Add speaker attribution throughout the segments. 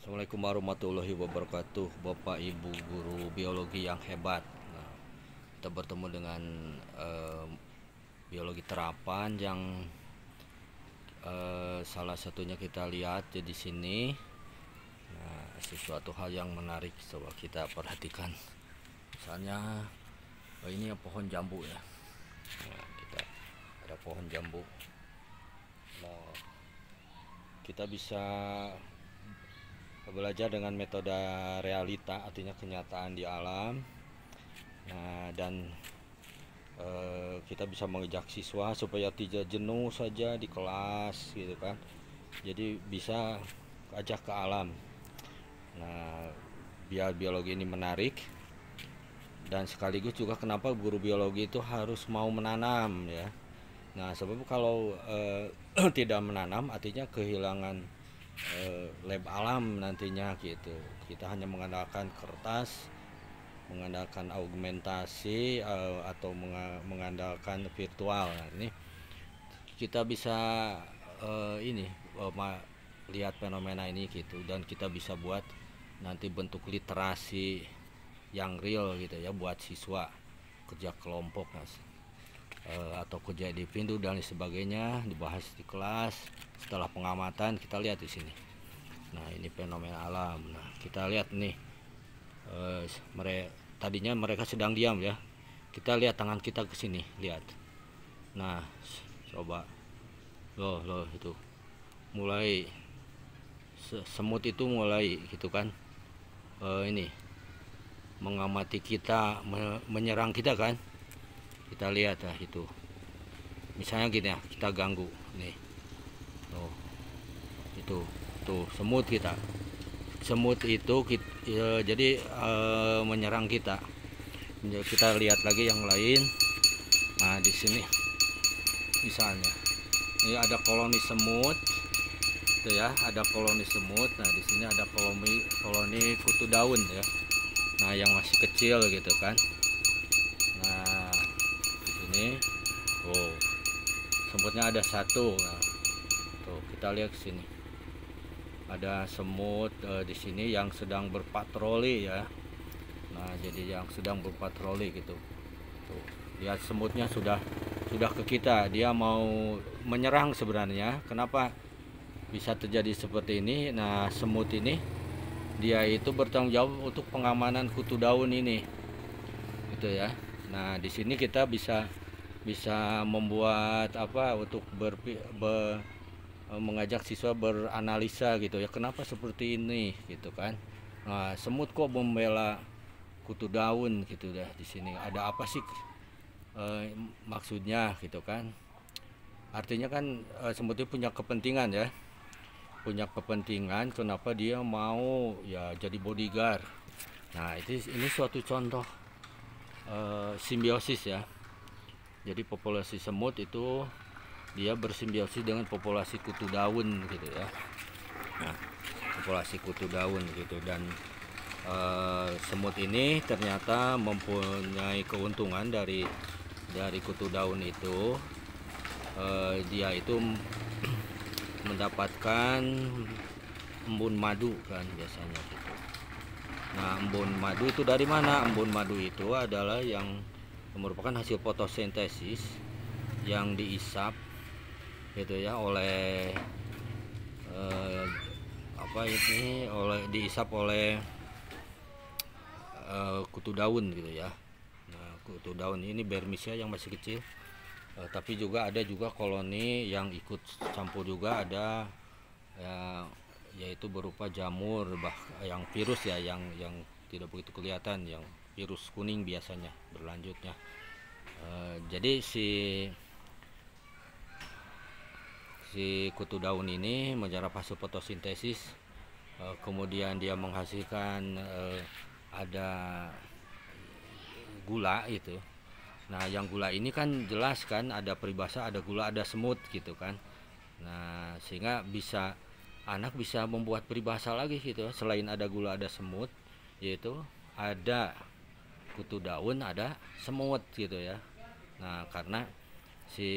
Speaker 1: Assalamualaikum warahmatullahi wabarakatuh, Bapak Ibu guru biologi yang hebat. Nah, kita bertemu dengan biologi terapan yang salah satunya kita lihat di sini. Nah, sesuatu hal yang menarik coba kita perhatikan. Misalnya ini pohon jambu ya. Nah, kita ada pohon jambu. Nah, kita bisa belajar dengan metode realita, artinya kenyataan di alam. Nah, dan kita bisa mengajak siswa supaya tidak jenuh saja di kelas gitu kan. Jadi bisa ajak ke alam. Nah, biar biologi ini menarik, dan sekaligus juga kenapa guru biologi itu harus mau menanam ya. Nah, sebab kalau tidak menanam artinya kehilangan lab alam nantinya gitu. Kita hanya mengandalkan kertas, mengandalkan augmentasi atau mengandalkan virtual. Nah, ini kita bisa ini lihat fenomena ini gitu, dan kita bisa buat nanti bentuk literasi yang real gitu ya buat siswa kerja kelompok atau kerja individu dan sebagainya, dibahas di kelas. Setelah pengamatan kita lihat di sini. Nah, ini fenomena alam. Nah, kita lihat nih tadinya mereka sedang diam ya. Kita lihat tangan kita ke sini, lihat. Nah, coba loh itu mulai semut itu mulai gitu kan, ini mengamati kita, menyerang kita kan. Kita lihat ya itu, misalnya gini ya, kita ganggu nih, tuh itu tuh semut itu jadi menyerang kita. Kita lihat lagi yang lain. Nah, di sini misalnya ini ada koloni semut tuh ya, ada koloni semut. Nah, di sini ada koloni kutu daun ya. Nah, yang masih kecil gitu kan. Nah, di sini semutnya ada satu. Nah, tuh kita lihat ke sini. Ada semut di sini yang sedang berpatroli ya. Nah, jadi yang sedang berpatroli gitu. Tuh, lihat semutnya sudah ke kita. Dia mau menyerang sebenarnya. Kenapa bisa terjadi seperti ini? Nah, semut ini dia itu bertanggung jawab untuk pengamanan kutu daun ini. Gitu ya. Nah, di sini kita bisa membuat apa untuk mengajak siswa beranalisa gitu ya, kenapa seperti ini gitu kan. Nah, semut kok membela kutu daun gitu dah, di sini ada apa sih maksudnya gitu kan. Artinya kan semut itu punya kepentingan ya, kenapa dia mau ya jadi bodyguard. Nah, ini suatu contoh simbiosis ya. Jadi populasi semut itu dia bersimbiosis dengan populasi kutu daun gitu ya. Nah, populasi kutu daun gitu, dan semut ini ternyata mempunyai keuntungan dari kutu daun itu. Dia itu mendapatkan embun madu kan biasanya gitu. Nah, embun madu itu dari mana? Embun madu itu adalah yang merupakan hasil fotosintesis yang diisap gitu ya oleh diisap oleh kutu daun gitu ya. Nah, kutu daun ini Bermisia yang masih kecil, tapi juga ada koloni yang ikut campur juga ada ya, yaitu berupa jamur yang virus ya, yang tidak begitu kelihatan, yang virus kuning biasanya berlanjutnya. Jadi si kutu daun ini menyerap hasil fotosintesis, kemudian dia menghasilkan ada gula itu. Nah, yang gula ini kan jelas kan, ada peribahasa ada gula ada semut gitu kan. Nah, sehingga anak bisa membuat peribahasa lagi gitu, selain ada gula ada semut, yaitu ada kutu daun ada semut gitu ya. Nah, karena si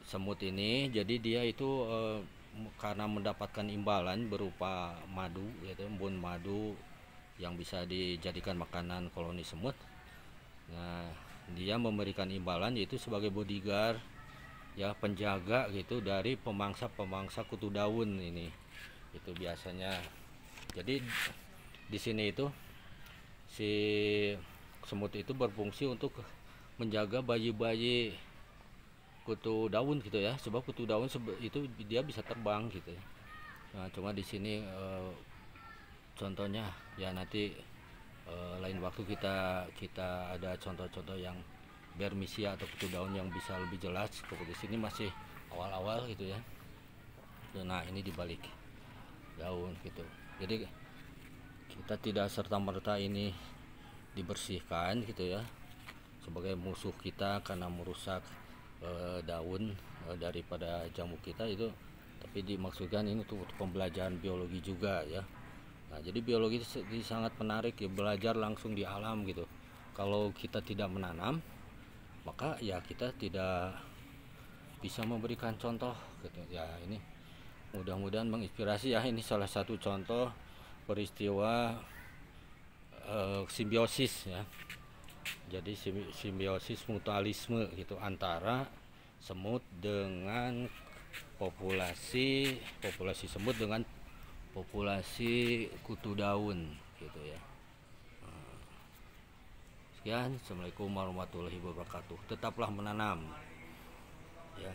Speaker 1: semut ini jadi dia itu karena mendapatkan imbalan berupa madu, yaitu embun madu yang bisa dijadikan makanan koloni semut. Nah, dia memberikan imbalan yaitu sebagai bodyguard, ya, penjaga gitu dari pemangsa-pemangsa kutu daun ini. Itu biasanya. Jadi di sini itu si semut itu berfungsi untuk menjaga bayi-bayi kutu daun gitu ya, sebab kutu daun itu dia bisa terbang gitu ya. Nah, cuma di sini contohnya ya nanti lain waktu kita ada contoh-contoh yang bermisia atau kutu daun yang bisa lebih jelas. Kalau di sini masih awal-awal gitu ya. Nah, ini dibalik daun gitu. Jadi kita tidak serta-merta ini dibersihkan gitu ya sebagai musuh kita karena merusak daun daripada jamu kita itu, tapi dimaksudkan ini untuk pembelajaran biologi juga ya. Nah, jadi biologi ini sangat menarik ya, belajar langsung di alam gitu. Kalau kita tidak menanam, maka ya kita tidak bisa memberikan contoh gitu ya. Ini mudah-mudahan menginspirasi ya. Ini salah satu contoh peristiwa simbiosis ya. Jadi simbiosis mutualisme gitu antara semut dengan populasi semut dengan populasi kutu daun gitu ya. Sekian, assalamualaikum warahmatullahi wabarakatuh. Tetaplah menanam ya.